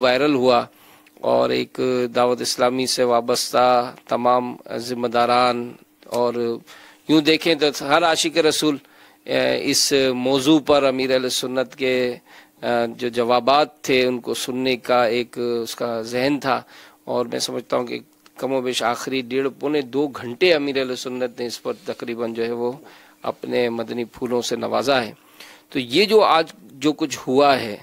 Viral ہوا اور ایک دعوت اسلامی سے وابستہ تمام ذمہ داران اور یوں دیکھیں تو ہر عاشق رسول اس موضوع پر امیر اہل سنت کے جو جوابات تھے ان کو سننے کا ایک اس کا ذہن تھا، اور میں سمجھتا ہوں کہ کم و بیش آخری 1.5-2 گھنٹے امیر اہل سنت نے اس پر تقریباً جو ہے وہ اپنے مدنی پھولوں سے نوازا ہے۔ تو یہ جو آج جو کچھ ہوا ہے،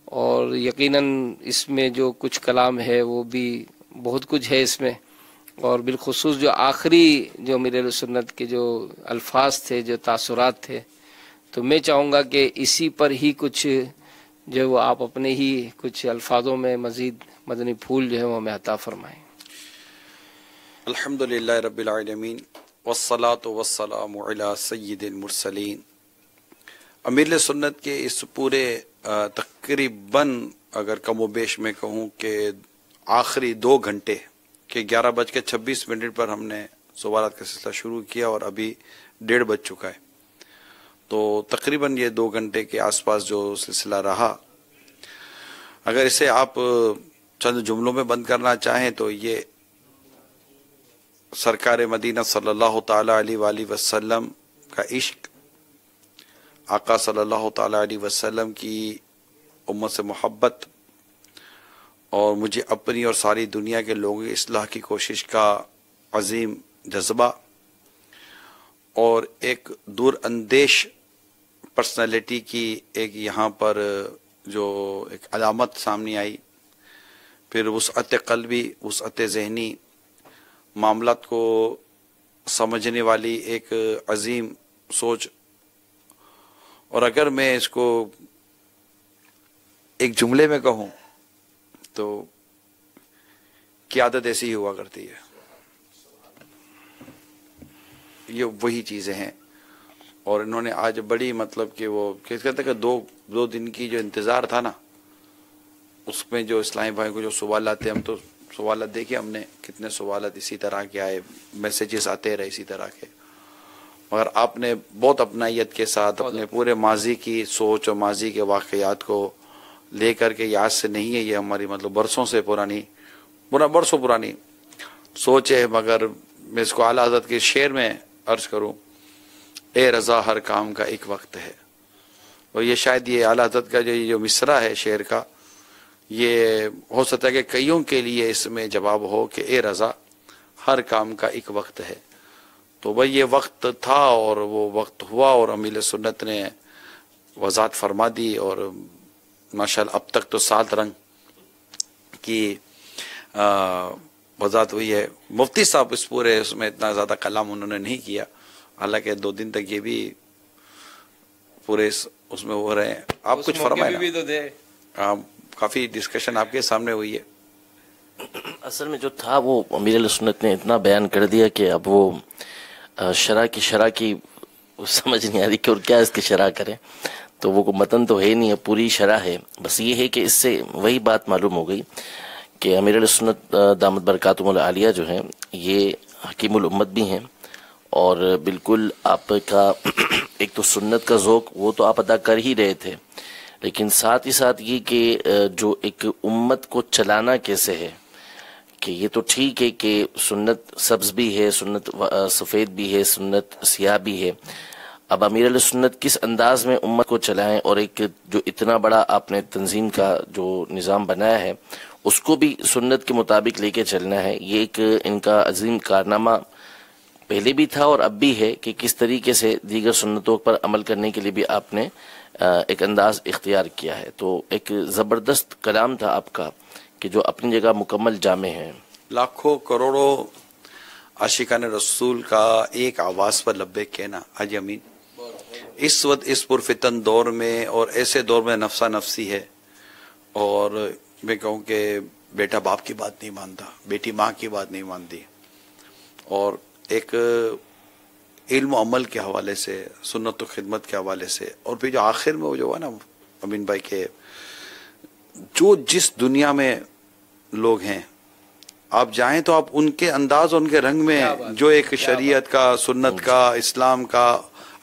اور یقیناً اس میں جو کچھ کلام ہے وہ بھی بہت کچھ ہے اس میں، اور بالخصوص جو آخری جو امیر اہل سنت کے جو الفاظ تھے، جو تاثرات تھے، تو میں چاہوں گا کہ اسی پر ہی کچھ جو وہ آپ اپنے ہی کچھ الفاظوں میں مزید مدنی پھول جو ہے وہ ہمیں عطا فرمائیں۔ الحمدللہ رب العالمین والصلاة والسلام علی سید المرسلین۔ امیر سنت کے اس پورے تقریباً اگر کم و بیش میں کہوں کہ آخری 2 گھنٹے کہ 11:26 پر ہم نے سوالات کا سلسلہ شروع کیا اور ابھی 1:30 بج چکا ہے، تو تقریباً یہ 2 گھنٹے کے آس پاس جو سلسلہ رہا، اگر اسے آپ چند جملوں میں بند کرنا چاہیں تو یہ سرکار مدینہ صلی اللہ تعالی علیہ وآلہ وسلم کا عشق، آقا صلی اللہ تعالی علیہ وسلم کی امت سے محبت، اور مجھے اپنی اور ساری دنیا کے لوگوں کی اصلاح کی کوشش کا عظیم جذبہ، اور ایک دور اندیش پرسنالٹی کی ایک یہاں پر جو ایک علامت سامنے آئی، پھر وسعت قلبی، وسعت ذہنی، معاملات کو سمجھنے والی ایک عظیم سوچ، اور اگر میں اس کو ایک جملے میں کہوں تو قیادت ایسی ہی ہوا کرتی ہے۔ یہ وہی چیزیں ہیں، اور انہوں نے آج بڑی مطلب کہ وہ کہتے ہیں کہ دو دن کی جو انتظار تھا نا، اس میں جو اسلامی بھائی کو جو سوالات تھے، ہم تو سوالات دیکھے، ہم نے کتنے سوالات اسی طرح کے آئے، میسیجز آتے رہے اسی طرح کے، مگر آپ نے بہت اپنائیت کے ساتھ اپنے پورے ماضی کی سوچ اور ماضی کے واقعات کو لے کر کے، یاد سے نہیں ہے یہ ہماری مطلب برسوں پرانی سوچ ہے، مگر میں اس کو اعلیٰ حضرت کے شعر میں عرض کروں، اے رضا ہر کام کا ایک وقت ہے، اور یہ شاید یہ اعلیٰ حضرت کا جو مصرع ہے شعر کا، یہ ہو سکتا ہے کہ کئیوں کے لیے اس میں جواب ہو کہ اے رضا ہر کام کا ایک وقت ہے۔ تو بھئی یہ وقت تھا اور وہ وقت ہوا، اور امیر سنت نے وضاحت فرما دی، اور ماشاءاللہ اب تک تو 7 رنگ کی وضاحت ہوئی ہے۔ مفتی صاحب اس پورے اس میں اتنا زیادہ کلام انہوں نے نہیں کیا، حالانکہ 2 دن تک یہ بھی پورے اس میں ہو رہے ہیں۔ آپ کچھ فرمائیں، کافی ڈسکشن آپ کے سامنے ہوئی ہے۔ اصل میں جو تھا وہ امیر اہل سنت نے اتنا بیان کر دیا کہ اب وہ شرح کی سمجھ نہیں آ رہی کہ اور کیا اس کی شرح کریں، تو وہ متن تو ہے نہیں، پوری شرح ہے، بس یہ ہے کہ اس سے وہی بات معلوم ہو گئی کہ امیر اہل سنت دامت برکاتہم العالیہ جو ہیں یہ حکیم الامت بھی ہیں، اور بالکل آپ کا ایک تو سنت کا ذوق وہ تو آپ ادا کر ہی رہے تھے، لیکن ساتھ ہی ساتھ یہ کہ جو ایک امت کو چلانا کیسے ہے، کہ یہ تو ٹھیک ہے کہ سنت سبز بھی ہے، سنت سفید بھی ہے، سنت سیاہ بھی ہے، اب امیر علیہ سنت کس انداز میں امت کو چلائیں، اور ایک جو اتنا بڑا آپ نے تنظیم کا جو نظام بنایا ہے اس کو بھی سنت کے مطابق لے کے چلنا ہے، یہ ایک ان کا عظیم کارنامہ پہلے بھی تھا اور اب بھی ہے کہ کس طریقے سے دیگر سنتوں پر عمل کرنے کے لیے بھی آپ نے ایک انداز اختیار کیا ہے۔ تو ایک زبردست کلام تھا آپ کا کہ جو اپنی جگہ مکمل جامع ہے۔ لاکھوں کروڑوں عاشقان رسول کا ایک آواز پر لبیک کہنا، حاجی امین، اس وقت اس پرفتن دور میں اور ایسے دور میں نفسا نفسی ہے، اور میں کہوں کہ بیٹا باپ کی بات نہیں مانتا، بیٹی ماں کی بات نہیں مانتی، اور ایک علم و عمل کے حوالے سے، سنت و خدمت کے حوالے سے، اور پھر جو آخر میں وہ جو ہوا نا امین بھائی کے جو جس دنیا میں لوگ ہیں، آپ جائیں تو آپ ان کے انداز اور ان کے رنگ میں جو ایک شریعت کا، سنت کا، اسلام کا،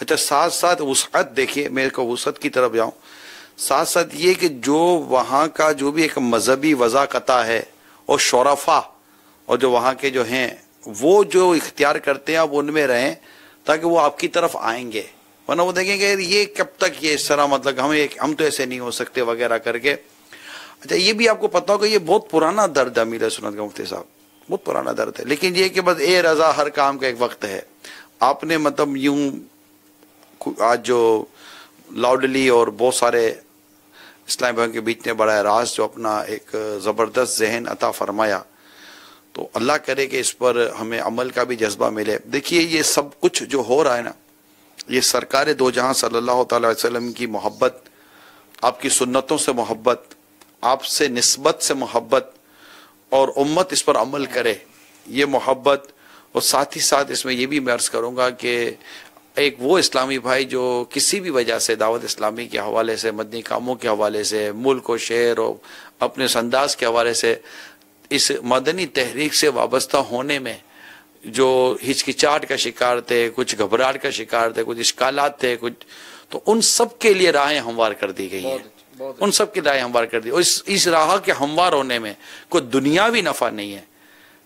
اچھا ساتھ ساتھ وسعت دیکھیے، میرے کو وسعت کی طرف جاؤں، ساتھ ساتھ یہ کہ جو وہاں کا جو بھی ایک مذہبی وضاقتہ ہے اور شرفا اور جو وہاں کے جو ہیں وہ جو اختیار کرتے ہیں آپ ان میں رہیں تاکہ وہ آپ کی طرف آئیں گے، ورنہ وہ دیکھیں گے یہ کب تک یہ اس طرح مطلب ہم تو ایسے نہیں ہو سکتے وغیرہ کر کے. اچھا یہ بھی آپ کو پتا ہوگا یہ بہت پرانا درد ہے امیر سنت کا مفتی صاحب، بہت پرانا درد ہے، لیکن یہ کہ بس اے رضا ہر کام کا ایک وقت ہے. آپ نے مطلب یوں آج جو لاؤڈلی اور بہت سارے اسلام بھائیوں کے بیچ میں بڑا راز جو اپنا ایک زبردست ذہن عطا فرمایا، تو اللہ کرے کہ اس پر ہمیں عمل کا بھی جذبہ ملے. دیکھیے یہ سب کچھ جو ہو رہا ہے نا، یہ سرکار دو جہاں صلی اللہ تعالی علیہ وسلم کی محبت، آپ کی سنتوں سے محبت، آپ سے نسبت سے محبت، اور امت اس پر عمل کرے، یہ محبت. اور ساتھ ہی ساتھ اس میں یہ بھی میں عرض کروں گا کہ ایک وہ اسلامی بھائی جو کسی بھی وجہ سے دعوت اسلامی کے حوالے سے، مدنی کاموں کے حوالے سے، ملک و شہر اور اپنے انداز کے حوالے سے اس مدنی تحریک سے وابستہ ہونے میں جو ہچکچاہٹ کا شکار تھے، کچھ گھبراہٹ کا شکار تھے، کچھ اشکالات تھے، کچھ، تو ان سب کے لیے راہیں ہموار کر دی گئی ہیں، ان سب کی راہیں ہموار کر دی. اور اس راہ کے ہموار ہونے میں کوئی دنیاوی نفع نہیں ہے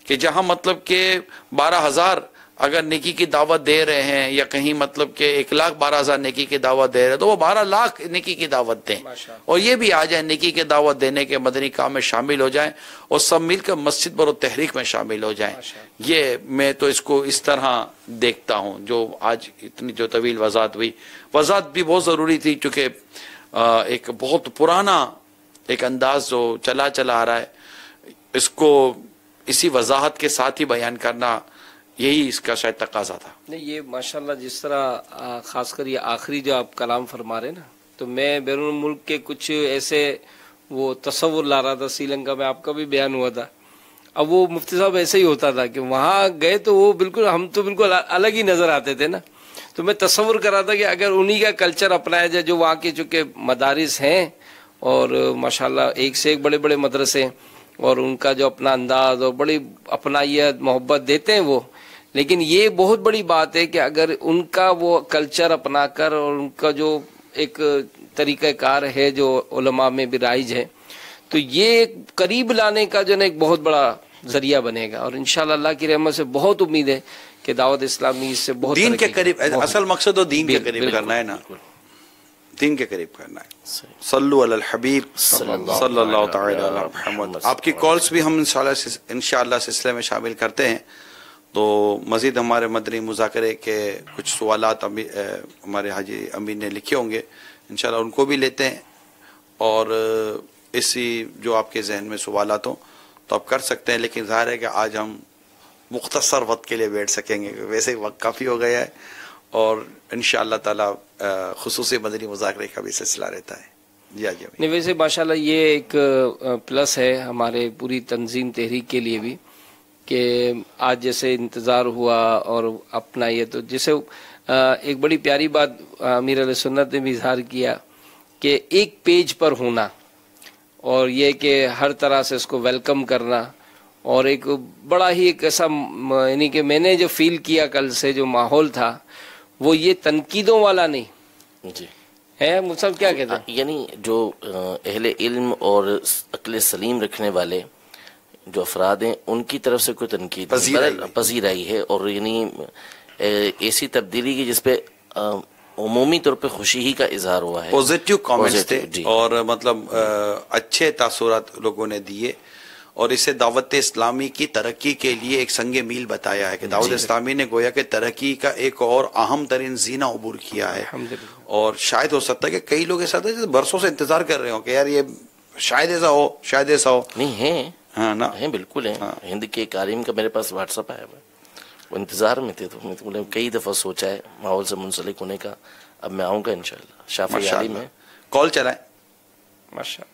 کہ جہاں مطلب کہ 12,000 اگر نیکی کی دعوت دے رہے ہیں، یا کہیں مطلب کہ 1,12,000 نیکی کی دعوت دے رہے ہیں، تو وہ 12 لاکھ نیکی کی دعوت دیں اور یہ بھی آ جائیں نیکی کی دعوت دینے کے مدنی کام میں شامل ہو جائیں اور سب مل کر مسجد برو تحریک میں شامل ہو جائیں. یہ میں تو اس کو اس طرح دیکھتا ہوں. جو آج اتنی جو طویل وضاحت ہوئی، وضاحت بھی بہت ضروری تھی چونکہ ایک بہت پرانا ایک انداز جو چلا آ رہا ہے، اس کو اسی وضاحت کے ساتھ ہی بیان کرنا یہی اس کا شاید تقاضا تھا. نہیں، یہ ماشاءاللہ جس طرح خاص کر یہ آخری جو آپ کلام فرما رہے ہیں نا، تو میں بیرون ملک کے کچھ ایسے وہ تصور لا رہا تھا. سری لنکا میں آپ کا بھی بیان ہوا تھا. اب وہ مفتی صاحب ایسے ہی ہوتا تھا کہ وہاں گئے تو وہ بالکل، ہم تو بالکل الگ ہی نظر آتے تھے نا. تو میں تصور کر رہا تھا کہ اگر انہی کا کلچر اپنایا جائے جو وہاں کے چونکہ مدارس ہیں اور ماشاءاللہ ایک سے ایک بڑے بڑے مدرسے، اور ان کا جو اپنا انداز اور بڑی اپنائیت محبت دیتے ہیں وہ، لیکن یہ بہت بڑی بات ہے کہ اگر ان کا وہ کلچر اپنا کر اور ان کا جو ایک طریقہ کار ہے جو علماء میں بھی رائج ہے، تو یہ قریب لانے کا جو ہے ایک بہت بڑا ذریعہ بنے گا. اور انشاءاللہ اللہ کی رحمت سے بہت امید ہے کہ دعوت اسلامی اس سے بہت دین کے قریب، اصل مقصد تو دین کے قریب کرنا ہے نا، دین کے قریب کرنا ہے. صلو علی الحبیب صلی اللہ تعالی علی محمد. آپ کی کالز بھی ہم انشاءاللہ سلسلے میں شامل کرتے ہیں. تو مزید ہمارے مدنی مذاکرے کے کچھ سوالات ہمارے حاجی امین نے لکھے ہوں گے، انشاءاللہ ان کو بھی لیتے ہیں. اور اسی جو آپ کے ذہن میں سوالات ہوں تو آپ کر سکتے ہیں، لیکن ظاہر ہے کہ آج ہم مختصر وقت کے لیے بیٹھ سکیں گے، ویسے ہی وقت کافی ہو گیا ہے، اور انشاءاللہ تعالی خصوصی مدنی مذاکرے کا بھی سلسلہ رہتا ہے. جی آج نہیں، ویسے ماشاءاللہ یہ ایک پلس ہے ہمارے پوری تنظیم تحریک کے لیے بھی کہ آج جیسے انتظار ہوا اور اپنا یہ، تو جیسے ایک بڑی پیاری بات امیر علیہ سنت نے بھی اظہار کیا کہ ایک پیج پر ہونا، اور یہ کہ ہر طرح سے اس کو ویلکم کرنا، اور ایک بڑا ہی ایک ایسا یعنی کہ میں نے جو فیل کیا کل سے جو ماحول تھا وہ یہ تنقیدوں والا نہیں جی ہے. مصعب کیا کہتے ہیں؟ یعنی جو اہل علم اور عقل سلیم رکھنے والے جو افراد ہیں ان کی طرف سے کوئی تنقید پذیرائی ہے، اور یعنی ایسی تبدیلی کی جس پہ عمومی طور پہ خوشی ہی کا اظہار ہوا ہے، پوزیٹیو کامنٹس تھے اور مطلب اچھے تاثرات لوگوں نے دیے، اور اسے دعوت اسلامی کی ترقی کے لیے ایک سنگ میل بتایا ہے کہ دعوت اسلامی نے گویا کہ ترقی کا ایک اور اہم ترین زینہ عبور کیا ہے. اور شاید ہو سکتا ہے کہ کئی لوگ ایسا تھے برسوں سے انتظار کر رہے ہوں کہ یار یہ شاید ایسا ہو، شاید ایسا ہو. نہیں ہیں، ہاں نا، ہیں بالکل ہیں. ہند کے عالم کا میرے پاس واٹس ایپ آیا ہوا ہے، وہ انتظار میں تھے. تو میں کئی دفعہ سوچا ہے ماحول سے منسلک ہونے کا. اب میں آؤں گا انشاءاللہ. شافی عالم ہے، کال چلائیں. ماشاءاللہ.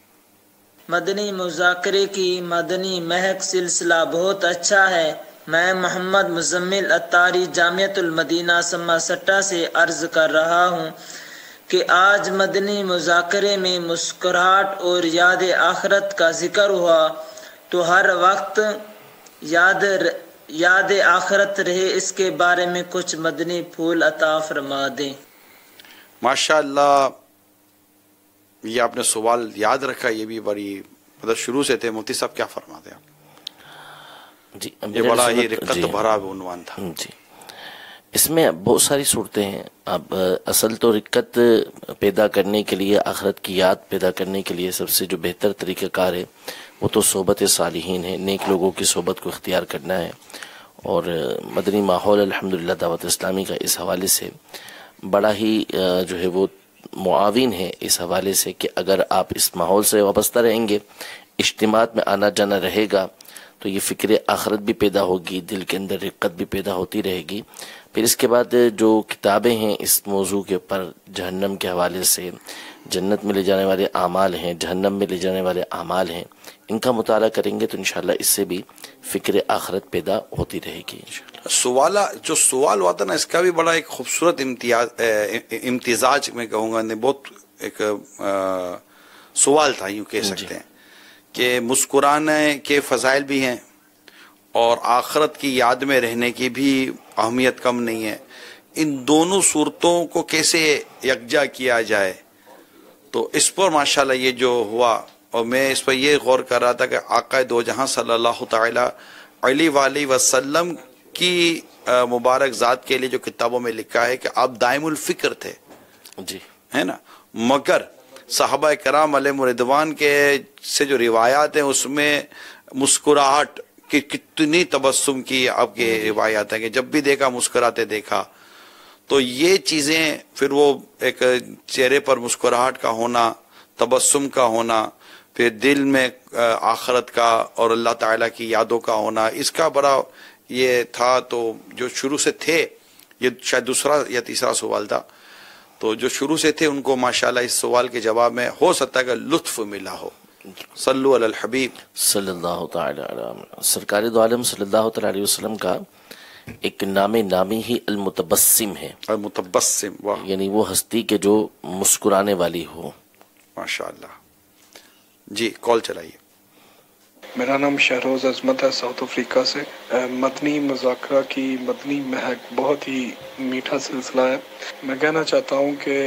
مدنی مذاکرے کی مدنی مہک سلسلہ بہت اچھا ہے. میں محمد مزمل اتاری جامعۃ المدینہ سما سٹا سے عرض کر رہا ہوں کہ آج مدنی مذاکرے میں مسکراہٹ اور یاد آخرت کا ذکر ہوا، تو ہر وقت یاد آخرت رہے، اس کے بارے میں کچھ مدنی پھول عطا فرما دیں. ماشاءاللہ یہ آپ نے سوال یاد رکھا, یہ بھی بڑی مطلب شروع سے تھے. مفتی صاحب کیا فرماتے ہیں؟ جی یہ بڑا ہی رقت بھرا عنوان تھا. جی, اس میں بہت ساری صورتیں ہیں. اب اصل تو رقت پیدا کرنے کے لیے, آخرت کی یاد پیدا کرنے کے لیے سب سے جو بہتر طریقہ کار ہے وہ تو صحبت صالحین ہے, نیک لوگوں کی صحبت کو اختیار کرنا ہے. اور مدنی ماحول الحمدللہ دعوت اسلامی کا اس حوالے سے بڑا ہی جو ہے وہ معاون ہے, اس حوالے سے کہ اگر آپ اس ماحول سے وابستہ رہیں گے, اجتماعات میں آنا جانا رہے گا, تو یہ فکر آخرت بھی پیدا ہوگی, دل کے اندر رقت بھی پیدا ہوتی رہے گی. پھر اس کے بعد جو کتابیں ہیں اس موضوع کے اوپر, جہنم کے حوالے سے, جنت میں لے جانے والے اعمال ہیں, جہنم میں لے جانے والے اعمال ہیں, ان کا مطالعہ کریں گے تو انشاءاللہ اس سے بھی فکر آخرت پیدا ہوتی رہے گی انشاءاللہ. جو سوال ہوا تھا نا, اس کا بھی بڑا ایک خوبصورت امتزاج میں کہوں گا, بہت ایک سوال تھا, یوں کہہ سکتے ہیں کہ مسکرانے کے فضائل بھی ہیں اور آخرت کی یاد میں رہنے کی بھی اہمیت کم نہیں ہے. ان دونوں صورتوں کو کیسے یکجا کیا جائے, تو اس پر ماشاءاللہ یہ جو ہوا, اور میں اس پر یہ غور کر رہا تھا کہ آقا دو جہاں صلی اللہ تعالی علیہ وآلہ وسلم کی مبارک ذات کے لیے جو کتابوں میں لکھا ہے کہ آپ دائم الفکر تھے, جی ہے نا, مگر صحابہ کرام علیہ رضوان کے سے جو روایات ہیں اس میں مسکراہٹ کی, کتنی تبسم کی آپ کے روایات ہیں کہ جب بھی دیکھا مسکراتے دیکھا. تو یہ چیزیں پھر وہ ایک چہرے پر مسکراہٹ کا ہونا, تبسم کا ہونا, پھر دل میں آخرت کا اور اللہ تعالیٰ کی یادوں کا ہونا, اس کا بڑا یہ تھا. تو جو شروع سے تھے, یہ شاید دوسرا یا تیسرا سوال تھا, تو جو شروع سے تھے ان کو ماشاءاللہ اس سوال کے جواب میں ہو سکتا ہے کہ لطف ملا ہو. صلو علی الحبیب صلی اللہ تعالی علیہ. سرکار دو عالم صلی اللہ تعالی علیہ وسلم کا ایک نامی ہی المتبسم ہے. المتبسم, واہ, یعنی وہ ہستی کے جو مسکرانے والی ہو. ماشاءاللہ. جی کال چلائیے. میرا نام شہروز عظمت ہے, ساؤتھ افریقہ سے. مدنی مذاکرہ کی مدنی مہک بہت ہی میٹھا سلسلہ ہے. میں کہنا چاہتا ہوں کہ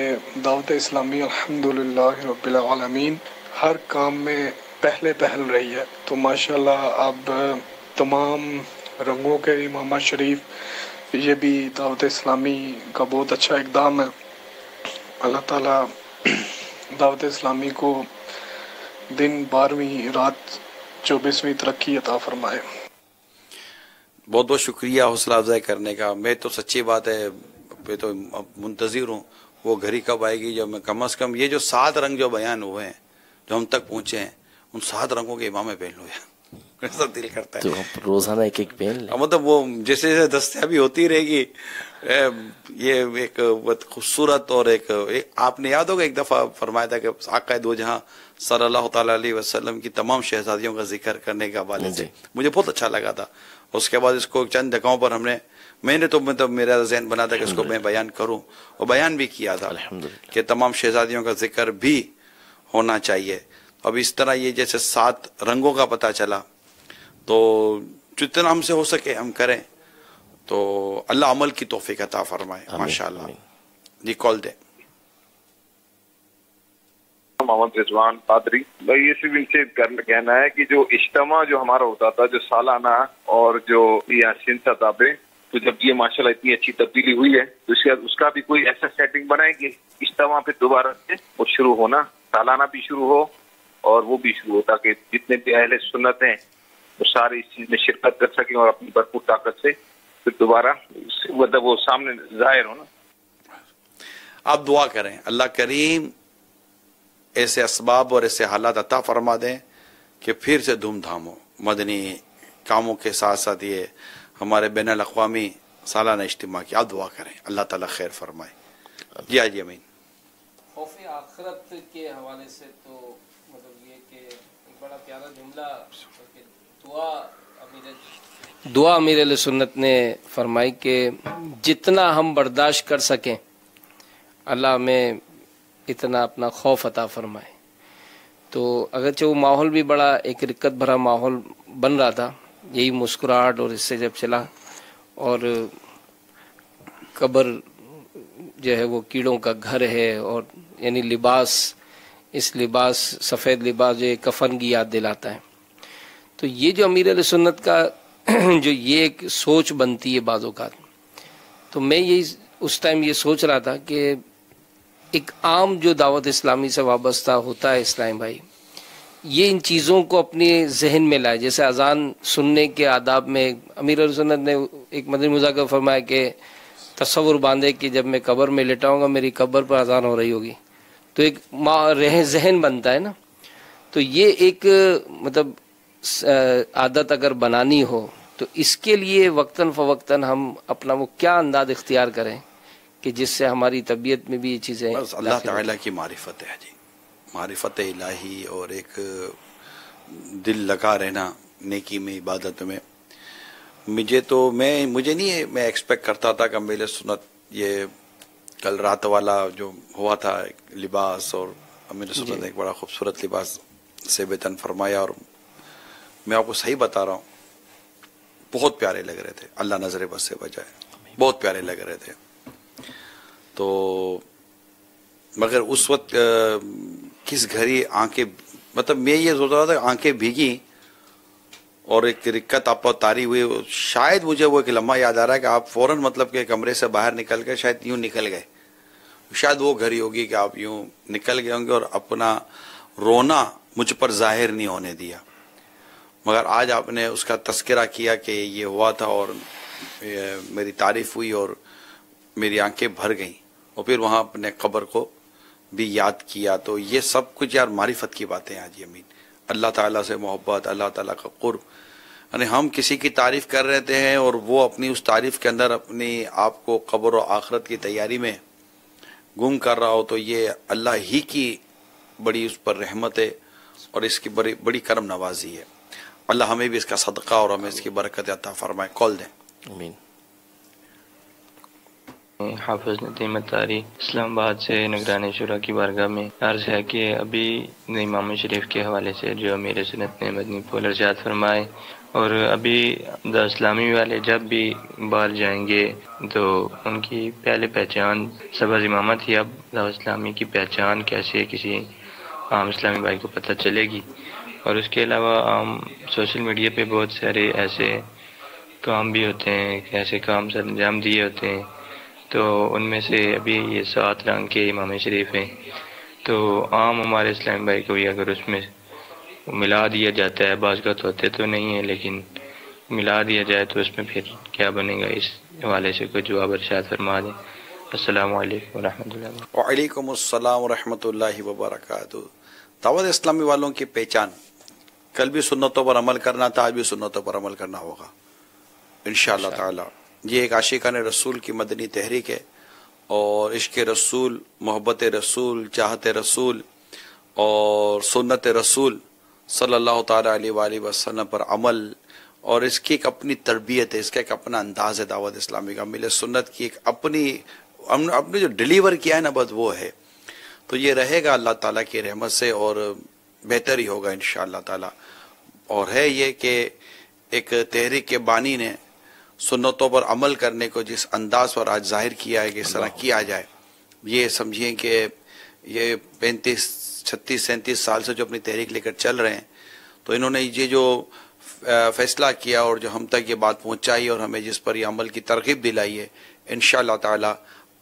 دعوت اسلامی الحمدللہ رب العالمین ہر کام میں پہلے پہل رہی ہے. تو ماشاءاللہ اب تمام رنگوں کے امام شریف, یہ بھی دعوت اسلامی کا بہت اچھا اقدام ہے. اللہ تعالیٰ دعوت اسلامی کو دن 12ویں رات 24ویں ترقی عطا فرمائے. بہت بہت شکریہ حوصلہ افزائی کرنے کا. میں تو سچی بات ہے, میں تو منتظر ہوں وہ گھڑی کب آئے گی جب میں کم از کم یہ جو 7 رنگ جو بیان ہوئے ہیں, جو ہم تک پہنچے ہیں, ان 7 رنگوں کے امامے پہن لو. ایسا دل کرتا ہے تو روزانہ ایک ایک پہن لیں. مطلب وہ جیسے جیسے دستیابی ہوتی رہے گی, یہ ایک خوبصورت. اور ایک آپ نے یاد ہوگا ایک دفعہ فرمایا تھا کہ آقا دو جہاں صلی اللہ تعالی علیہ وسلم کی تمام شہزادیوں کا ذکر کرنے کے حوالے سے مجھے بہت اچھا لگا تھا. اس کے بعد اس کو چند جگہوں پر میں نے تو مطلب میرا ذہن بنا تھا کہ اس کو میں بیان کروں, اور بیان بھی کیا تھا کہ تمام شہزادیوں کا ذکر بھی ہونا چاہیے. اب اس طرح یہ جیسے 7 رنگوں کا پتہ چلا, تو جتنا ہم سے ہو سکے ہم کریں, تو اللہ عمل کی توفیق عطا فرمائے. ماشاءاللہ. جی کال دیں. محمد رضوان قادری بھائی, یہ صرف ان سے کہنا ہے کہ جو اجتماع جو ہمارا ہوتا تھا جو سالانہ, اور جو یاسین صاحب, تو جب یہ ماشاءاللہ اتنی اچھی تبدیلی ہوئی ہے تو اس کا بھی کوئی ایسا سیٹنگ بنائے کہ اجتماع پہ دوبارہ سے وہ شروع ہونا, سالانہ بھی شروع ہو اور وہ بھی شروع ہو, تاکہ جتنے بھی اہل سنت ہیں وہ سارے اس چیز میں شرکت کر سکیں اور اپنی بھرپور طاقت سے پھر دوبارہ مطلب وہ سامنے ظاہر ہو نا. آپ دعا کریں اللہ کریم ایسے اسباب اور ایسے حالات عطا فرما دیں کہ پھر سے دھوم دھام ہو مدنی کاموں کے ساتھ ساتھ یہ ہمارے بین الاقوامی سالانہ اجتماع کی. آپ دعا کریں اللہ تعالیٰ خیر فرمائے. جی آجی امین. خوف آخرت کے حوالے سے تو مطلب یہ کہ ایک بڑا پیارا جملہ دعا امیر علیہ سنت نے فرمائی کہ جتنا ہم برداشت کر سکیں اللہ ہمیں اتنا اپنا خوف عطا فرمائے. تو اگرچہ وہ ماحول بھی بڑا ایک رقت بھرا ماحول بن رہا تھا, یہی مسکراہٹ اور اس سے جب چلا, اور قبر جو ہے وہ کیڑوں کا گھر ہے, اور یعنی لباس اس لباس سفید لباس جو کفن کی یاد دلاتا ہے. تو یہ جو امیر علیہ سنت کا جو یہ ایک سوچ بنتی ہے بعض اوقات، تو میں یہی اس ٹائم یہ سوچ رہا تھا کہ ایک عام جو دعوت اسلامی سے وابستہ ہوتا ہے اسلام بھائی، یہ ان چیزوں کو اپنے ذہن میں لائے. جیسے اذان سننے کے آداب میں امیر علیہ سنت نے ایک مدنی مذاکرہ فرمایا کہ تصور باندھے کہ جب میں قبر میں لیٹاؤں گا میری قبر پر اذان ہو رہی ہوگی، تو ایک ذہن بنتا ہے نا. تو یہ ایک مطلب عادت اگر بنانی ہو تو اس کے لیے وقتاً فوقتاً ہم اپنا وہ کیا انداز اختیار کریں کہ جس سے ہماری طبیعت میں بھی یہ چیزیں بس اللہ تعالیٰ کی معرفت ہے جی، معرفت الہی، اور ایک دل لگا رہنا نیکی میں، عبادت میں. مجھے نہیں ہے، میں ایکسپیکٹ کرتا تھا کہ میرے سنت یہ کل رات والا جو ہوا تھا لباس، اور میرے سنت نے ایک بڑا خوبصورت لباس سے بیتن فرمایا، اور میں آپ کو صحیح بتا رہا ہوں بہت پیارے لگ رہے تھے، اللہ نظر بس سے بچائے، بہت پیارے لگ رہے تھے. تو مگر اس وقت کس گھڑی آنکھیں، مطلب میں یہ سوچ رہا تھا آنکھیں بھیگی اور ایک رکت آپ پر تاری ہوئی. شاید مجھے وہ ایک لمحہ یاد آ رہا ہے کہ آپ فوراً مطلب کہ کمرے سے باہر نکل کے شاید یوں نکل گئے، شاید وہ گھڑی ہوگی کہ آپ یوں نکل گئے ہوں گے اور اپنا رونا مجھ پر ظاہر نہیں ہونے دیا. مگر آج آپ نے اس کا تذکرہ کیا کہ یہ ہوا تھا اور میری تعریف ہوئی اور میری آنکھیں بھر گئیں، اور پھر وہاں اپنے قبر کو بھی یاد کیا. تو یہ سب کچھ یار معرفت کی باتیں ہیں جی امین. اللہ تعالیٰ سے محبت، اللہ تعالیٰ کا قرب. یعنی ہم کسی کی تعریف کر رہتے ہیں اور وہ اپنی اس تعریف کے اندر اپنی آپ کو قبر و آخرت کی تیاری میں گم کر رہا ہو، تو یہ اللہ ہی کی بڑی اس پر رحمت ہے اور اس کی بڑی کرم نوازی ہے. اللہ ہمیں بھی اس کا صدقہ اور ہمیں اس کی برکت عطا فرمائے. کال دیں. آمین. حافظ ندیم اتاری اسلام آباد سے نگران شورا کی بارگاہ میں عرض ہے کہ ابھی امام شریف کے حوالے سے جو امیر سنت نے مدنی پھول ارشاد فرمائے، اور ابھی دا اسلامی والے جب بھی باہر جائیں گے تو ان کی پہلے پہچان سبز امامت ہی، اب دا اسلامی کی پہچان کیسے کسی عام اسلامی بھائی کو پتہ چلے گی. اور اس کے علاوہ عام سوشل میڈیا پہ بہت سارے ایسے کام بھی ہوتے ہیں، ایسے کام سر انجام دیے ہوتے ہیں. تو ان میں سے ابھی یہ 7 رنگ کے امام شریف ہیں، تو عام ہمارے اسلام بھائی کو بھی اگر اس میں ملا دیا جاتا ہے، بعض کا تو ہوتے تو نہیں ہے لیکن ملا دیا جائے تو اس میں پھر کیا بنے گا، اس حوالے سے کوئی جواب ارشاد فرما دیں. السلام علیکم ورحمۃ اللہ. وعلیکم السلام ورحمۃ اللہ وبرکاتہ. دعوت اسلامی والوں کی پہچان، کل بھی سنتوں پر عمل کرنا تھا، آج بھی سنتوں پر عمل کرنا ہوگا انشاءاللہ تعالی. یہ ایک عاشقان رسول کی مدنی تحریک ہے، اور عشق رسول، محبت رسول، چاہت رسول اور سنت رسول صلی اللہ تعالی علیہ وآلہ وسلم پر عمل، اور اس کی ایک اپنی تربیت ہے، اس کا ایک اپنا انداز ہے دعوت اسلامی کا. مل سنت کی ایک اپنی جو ڈیلیور کیا ہے نا بس وہ ہے. تو یہ رہے گا اللہ تعالیٰ کی رحمت سے، اور بہتر ہی ہوگا انشاءاللہ تعالیٰ. اور ہے یہ کہ ایک تحریک کے بانی نے سنتوں پر عمل کرنے کو جس انداز پر آج ظاہر کیا ہے کہ اس طرح کیا جائے، یہ سمجھیں کہ یہ 35 36 37 سال سے جو اپنی تحریک لے کر چل رہے ہیں، تو انہوں نے یہ جو فیصلہ کیا اور جو ہم تک یہ بات پہنچائی اور ہمیں جس پر یہ عمل کی ترغیب دلائی ہے، انشاءاللہ تعالی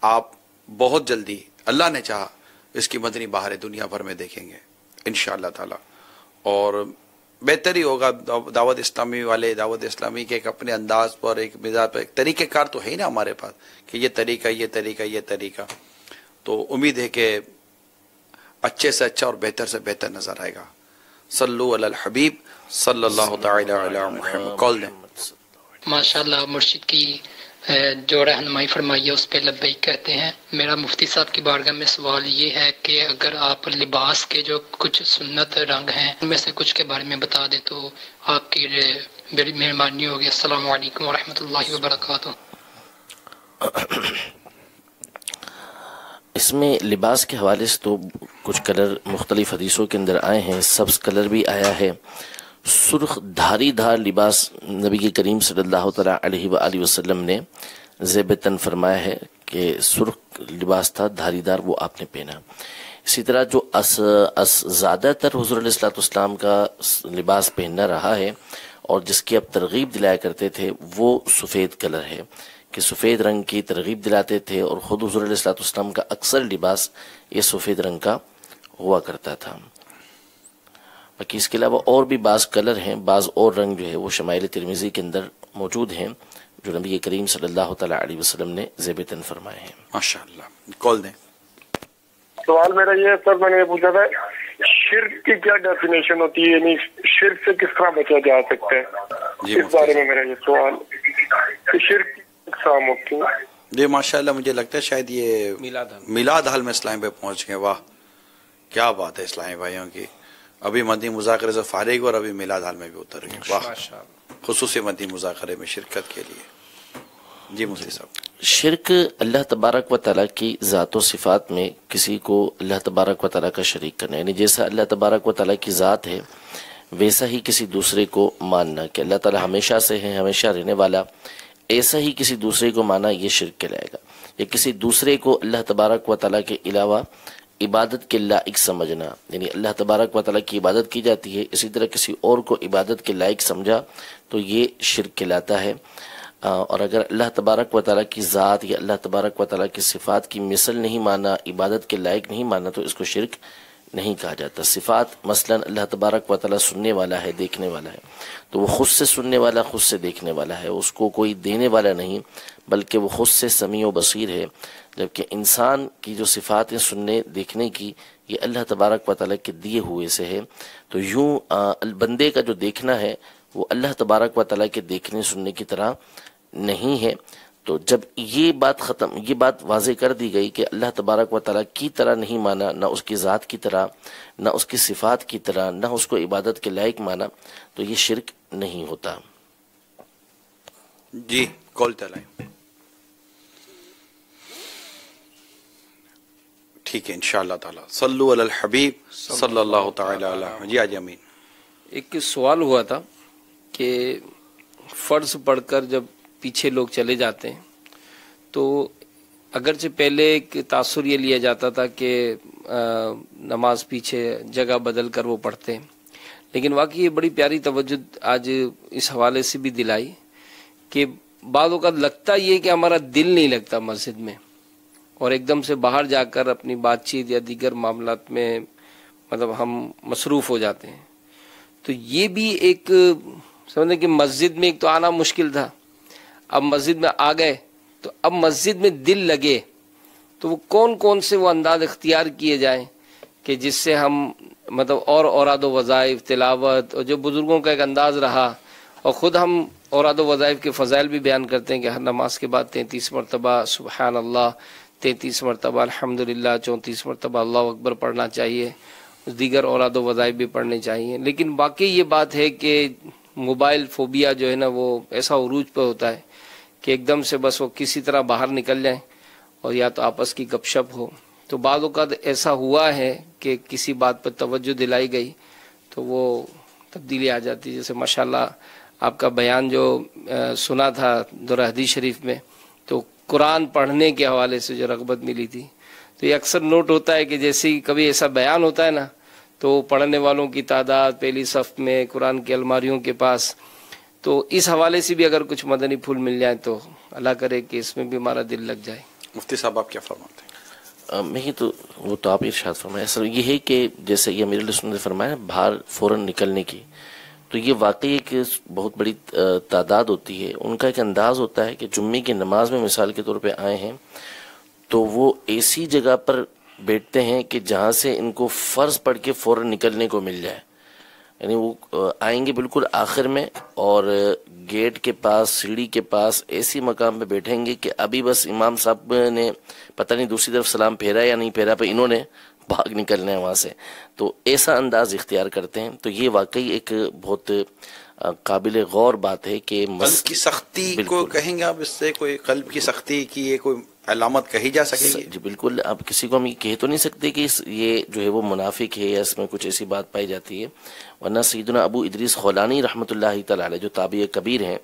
آپ بہت جلدی اللہ نے چاہا اس کی مدنی بہار دنیا بھر میں دیکھیں گے انشاءاللہ تعالی. اور بہتر ہی ہوگا. دعوت اسلامی والے دعوت اسلامی کے ایک اپنے انداز پر، ایک مزاج پر، ایک طریقہ کار تو ہے نا ہمارے پاس کہ یہ طریقہ یہ طریقہ یہ طریقہ. تو امید ہے کہ اچھے سے اچھا اور بہتر سے بہتر نظر آئے گا. صلو علی الحبیب صلی اللہ تعالی علی محمد. کال دیں. ماشاءاللہ مرشد کی جو رہنمائی فرمائی ہے اس پہ لبیک کہتے ہیں. میرا مفتی صاحب کی بارگاہ میں سوال یہ ہے کہ اگر آپ لباس کے جو کچھ سنت رنگ ہیں ان میں سے کچھ کے بارے میں بتا دیں تو آپ کی بڑی مہربانی ہوگی. السلام علیکم ورحمۃ اللہ وبرکاتہ. اس میں لباس کے حوالے سے تو کچھ کلر مختلف حدیثوں کے اندر آئے ہیں. سبز کلر بھی آیا ہے. سرخ دھاری دھار لباس نبی کریم صلی اللہ تعالیٰ علیہ وآلہ وسلم نے زیب تن فرمایا ہے کہ سرخ لباس تھا دھاری دار، وہ آپ نے پہنا. اسی طرح جو زیادہ تر حضور علیہ الصلوۃ والسلام کا لباس پہننا رہا ہے اور جس کی اب ترغیب دلایا کرتے تھے وہ سفید کلر ہے، کہ سفید رنگ کی ترغیب دلاتے تھے، اور خود حضور علیہ الصلوۃ والسلام کا اکثر لباس یہ سفید رنگ کا ہوا کرتا تھا۔ باقی اس کے علاوہ اور بھی بعض کلر ہیں، بعض اور رنگ جو ہے وہ شمائل ترمذی کے اندر موجود ہیں جو نبی کریم صلی اللہ تعالیٰ علیہ وسلم نے ذیب تن فرمائے ہیں۔ ماشاءاللہ، کال دیں۔ سوال میرا یہ ہے سر، میں نے یہ پوچھا تھا شرک کی کیا ڈیفینیشن ہوتی ہے، یعنی شرک سے کس طرح بچا جا سکتا ہے، اس بارے میں میرا یہ سوال کہ شرک کی اقسام ہوتی ہیں۔ جی ماشاءاللہ، مجھے لگتا ہے شاید یہ میلاد حال میں اسلام پہ پہنچ گئے۔ واہ کیا بات ہے اسلامی بھائیوں کی، ابھی مدنی مذاکرے سے فارغ اور ابھی میلاد حال میں بھی اتر گئے۔ واہ، خصوصی مدنی مذاکرے میں شرکت کے لیے۔ جی مفتی صاحب، شرک اللہ تبارک و تعالیٰ کی ذات و صفات میں کسی کو اللہ تبارک و تعالیٰ کا شریک کرنا، یعنی جیسا اللہ تبارک و تعالیٰ کی ذات ہے ویسا ہی کسی دوسرے کو ماننا کہ اللہ تعالیٰ ہمیشہ سے ہے، ہمیشہ رہنے والا، ایسا ہی کسی دوسرے کو مانا یہ شرک کہلائے گا۔ یا کسی دوسرے کو اللہ تبارک و تعالیٰ کے علاوہ عبادت کے لائق سمجھنا، یعنی اللہ تبارک و تعالیٰ کی عبادت کی جاتی ہے اسی طرح کسی اور کو عبادت کے لائق سمجھا تو یہ شرک کہلاتا ہے۔ اور اگر اللہ تبارک و تعالیٰ کی ذات یا اللہ تبارک و تعالیٰ کی صفات کی مثل نہیں مانا، عبادت کے لائق نہیں مانا تو اس کو شرک نہیں کہا جاتا۔ صفات مثلا اللہ تبارک و تعالیٰ سننے والا ہے، دیکھنے والا ہے، تو وہ خود سے سننے والا، خود سے دیکھنے والا ہے، اس کو کوئی دینے والا نہیں بلکہ وہ خود سے سمیع و بصیر ہے۔ جبکہ انسان کی جو صفات ہیں سننے دیکھنے کی یہ اللہ تبارک و تعالیٰ کے دیے ہوئے سے ہے، تو یوں بندے کا جو دیکھنا ہے وہ اللہ تبارک و تعالیٰ کے دیکھنے سننے کی طرح نہیں ہے۔ تو جب یہ بات واضح کر دی گئی کہ اللہ تبارک و تعالیٰ کی طرح نہیں مانا، نہ اس کی ذات کی طرح، نہ اس کی صفات کی طرح، نہ اس کو عبادت کے لائق مانا، تو یہ شرک نہیں ہوتا۔ جی کال چلائیں۔ ٹھیک ہے انشاءاللہ تعالی، صلو علی الحبیب صلی اللہ تعالی علیہ۔ جی آج امین، ایک سوال ہوا تھا کہ فرض پڑھ کر جب پیچھے لوگ چلے جاتے ہیں تو اگرچہ پہلے ایک تاثر یہ لیا جاتا تھا کہ نماز پیچھے جگہ بدل کر وہ پڑھتے ہیں، لیکن واقعی یہ بڑی پیاری توجہ آج اس حوالے سے بھی دلائی کہ بعض اوقات لگتا یہ کہ ہمارا دل نہیں لگتا مسجد میں اور ایک دم سے باہر جا کر اپنی بات چیت یا دیگر معاملات میں مطلب ہم مصروف ہو جاتے ہیں۔ تو یہ بھی ایک سمجھیں کہ مسجد میں ایک تو آنا مشکل تھا، اب مسجد میں آ گئے تو اب مسجد میں دل لگے تو وہ کون سے وہ انداز اختیار کیے جائیں کہ جس سے ہم مطلب اور اوراد و وظائف، تلاوت اور جو بزرگوں کا ایک انداز رہا، اور خود ہم اوراد و وظائف کے فضائل بھی بیان کرتے ہیں کہ ہر نماز کے بعد 33 مرتبہ سبحان اللہ، 33 مرتبہ الحمدللہ، 34 مرتبہ اللہ اکبر پڑھنا چاہیے، دیگر اوراد و وظائف بھی پڑھنے چاہیے۔ لیکن واقعی یہ بات ہے کہ موبائل فوبیا جو ہے نا وہ ایسا عروج پہ ہوتا ہے کہ ایک دم سے بس وہ کسی طرح باہر نکل جائیں اور یا تو آپس کی گپ شپ ہو۔ تو بعض اوقات ایسا ہوا ہے کہ کسی بات پر توجہ دلائی گئی تو وہ تبدیلی آ جاتی ہے، جیسے ماشاءاللہ آپ کا بیان جو سنا تھا درہ حدیث شریف میں، تو قرآن پڑھنے کے حوالے سے جو رغبت ملی تھی، تو یہ اکثر نوٹ ہوتا ہے کہ جیسے ہی کبھی ایسا بیان ہوتا ہے نا تو پڑھنے والوں کی تعداد پہلی صف میں قرآن کی الماریوں کے پاس، تو اس حوالے سے بھی اگر کچھ مدنی پھول مل جائیں تو اللہ کرے کہ اس میں بھی ہمارا دل لگ جائے۔ مفتی صاحب آپ کیا فرماتے ہیں؟ میں ہی تو وہ تو آپ ارشاد فرمائے، اصل یہ ہے کہ جیسے یہ امیر علیہ السنت نے فرمایا باہر فوراً نکلنے کی، تو یہ واقعی ایک بہت بڑی تعداد ہوتی ہے، ان کا ایک انداز ہوتا ہے کہ جمعے کی نماز میں مثال کے طور پہ آئے ہیں تو وہ ایسی جگہ پر بیٹھتے ہیں کہ جہاں سے ان کو فرض پڑھ کے فوراً نکلنے کو مل جائے، یعنی وہ آئیں گے بالکل آخر میں اور گیٹ کے پاس سیڑھی کے پاس ایسی مقام پہ بیٹھیں گے کہ ابھی بس امام صاحب نے پتہ نہیں دوسری طرف سلام پھیرا یا نہیں پھیرا، پہ انہوں نے بھاگ نکلنا ہے وہاں سے، تو ایسا انداز اختیار کرتے ہیں۔ تو یہ واقعی ایک بہت قابل غور بات ہے کہ قلب کی سختی کو کہیں گے آپ، اس سے کوئی قلب کی سختی کی یہ کوئی علامت کہی جا سکے گی؟ جی بالکل، اب کسی کو ہم یہ کہہ تو نہیں سکتے کہ یہ جو ہے وہ منافق ہے یا اس میں کچھ ایسی بات پائی جاتی ہے، ورنہ سیدنا ابو ادریس خولانی رحمۃ اللہ تعالی علیہ جو تابعی کبیر ہیں،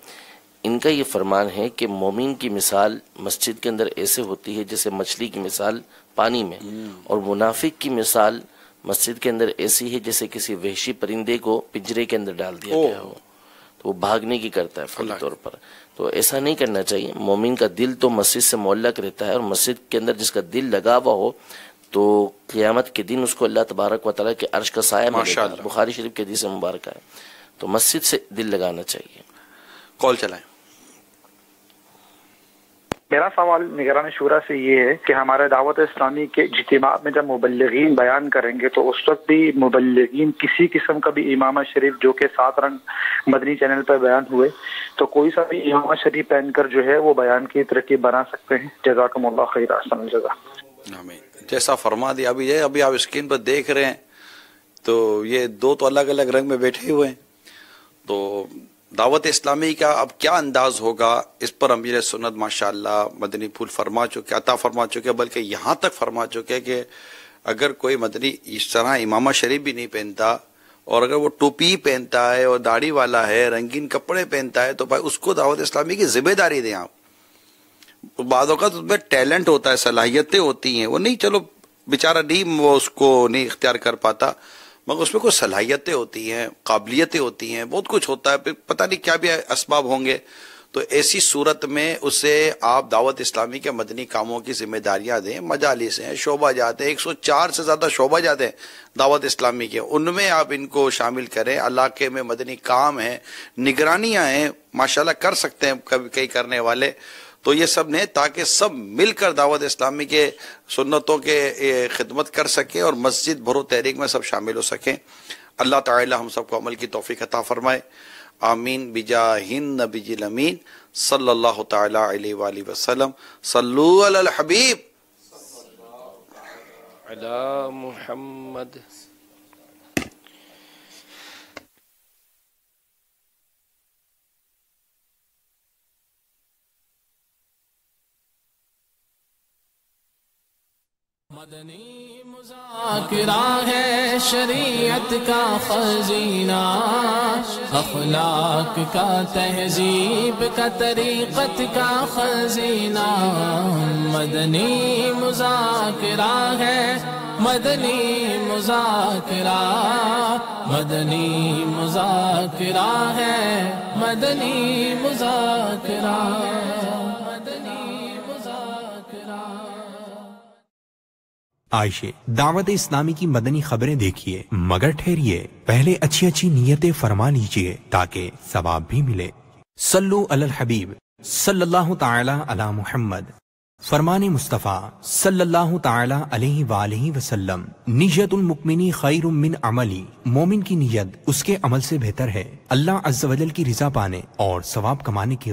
ان کا یہ فرمان ہے کہ مومن کی مثال مسجد کے اندر ایسے ہوتی ہے جیسے مچھلی کی مثال پانی میں. اور منافق کی مثال مسجد کے اندر ایسی ہے جیسے کسی وحشی پرندے کو پنجرے کے اندر ڈال دیا گیا ہو تو وہ بھاگنے کی کرتا ہے فوری طور پر. تو ایسا نہیں کرنا چاہیے. مومن کا دل تو مسجد سے معلق رہتا ہے، اور مسجد کے اندر جس کا دل لگا ہوا ہو تو قیامت کے دن اس کو اللہ تبارک و تعالیٰ کے عرش کا سایہ ملے گا. بخاری شریف کے حدیث مبارکہ ہے. تو مسجد سے دل لگانا چاہیے. کال چلائیں. میرا سوال نگران شورا سے یہ ہے کہ ہمارے دعوت اسلامی کے اجتماع میں جب مبلغین بیان کریں گے تو اس وقت بھی مبلغین کسی قسم کا بھی امامہ شریف جو کہ 7 رنگ مدنی چینل پر بیان ہوئے تو کوئی سا بھی امامہ شریف پہن کر جو ہے وہ بیان کی ترکیب بنا سکتے ہیں. جزاکم اللہ خیر. احسن الجزا. آمین. جیسا فرما دیا ابھی آپ اسکرین پر دیکھ رہے ہیں تو یہ 2 تو الگ الگ رنگ میں بیٹھے ہوئے ہیں. تو دعوت اسلامی کا اب کیا انداز ہوگا اس پر امیر سنت ماشاءاللہ مدنی پھول فرما چکے، عطا فرما چکے، بلکہ یہاں تک فرما چکے کہ اگر کوئی مدنی اس طرح امامہ شریف بھی نہیں پہنتا اور اگر وہ ٹوپی پہنتا ہے اور داڑھی والا ہے، رنگین کپڑے پہنتا ہے، تو بھائی اس کو دعوت اسلامی کی ذمہ داری دیں آپ. بعض اوقات اس میں ٹیلنٹ ہوتا ہے، صلاحیتیں ہوتی ہیں، وہ نہیں چلو بیچارہ نہیں وہ اس کو نہیں اختیار کر پاتا، مگر اس میں کوئی صلاحیتیں ہوتی ہیں، قابلیتیں ہوتی ہیں، بہت کچھ ہوتا ہے، پھر پتہ نہیں کیا بھی اسباب ہوں گے. تو ایسی صورت میں اسے آپ دعوت اسلامی کے مدنی کاموں کی ذمہ داریاں دیں. مجالس ہیں، شعبہ جات ہیں، 104 سے زیادہ شعبہ جات ہیں دعوت اسلامی کے، ان میں آپ ان کو شامل کریں. علاقے میں مدنی کام ہیں، نگرانیاں ہیں، ماشاءاللہ کر سکتے ہیں کبھی کئی کرنے والے. تو یہ سب نے تاکہ سب مل کر دعوت اسلامی کے سنتوں کے خدمت کر سکیں اور مسجد بھرو تحریک میں سب شامل ہو سکیں. اللہ تعالی ہم سب کو عمل کی توفیق عطا فرمائے. آمین بجاہ النبی الامین صلی اللہ تعالی علیہ وآلہ وسلم. صلو علی الحبیب علی محمد. مدنی مذاکرہ ہے شریعت کا خزینہ، اخلاق کا تہذیب کا طریقت کا خزینہ. مدنی مذاکرہ ہے، مدنی مذاکرہ، مدنی مذاکرہ ہے، مدنی مذاکرہ. عائشہ دعوت اسلامی کی مدنی خبریں دیکھیے، مگر ٹھہریے پہلے اچھی اچھی نیتیں فرما لیجئے تاکہ ثواب بھی ملے. صلو علی الحبیب صلی اللہ تعالی علی محمد. فرمان مصطفیٰ صلی اللہ تعالی علیہ وآلہ وسلم، نیت المؤمن خیر من عملی، مومن کی نیت اس کے عمل سے بہتر ہے. اللہ عز و جل کی رضا پانے اور ثواب کمانے کی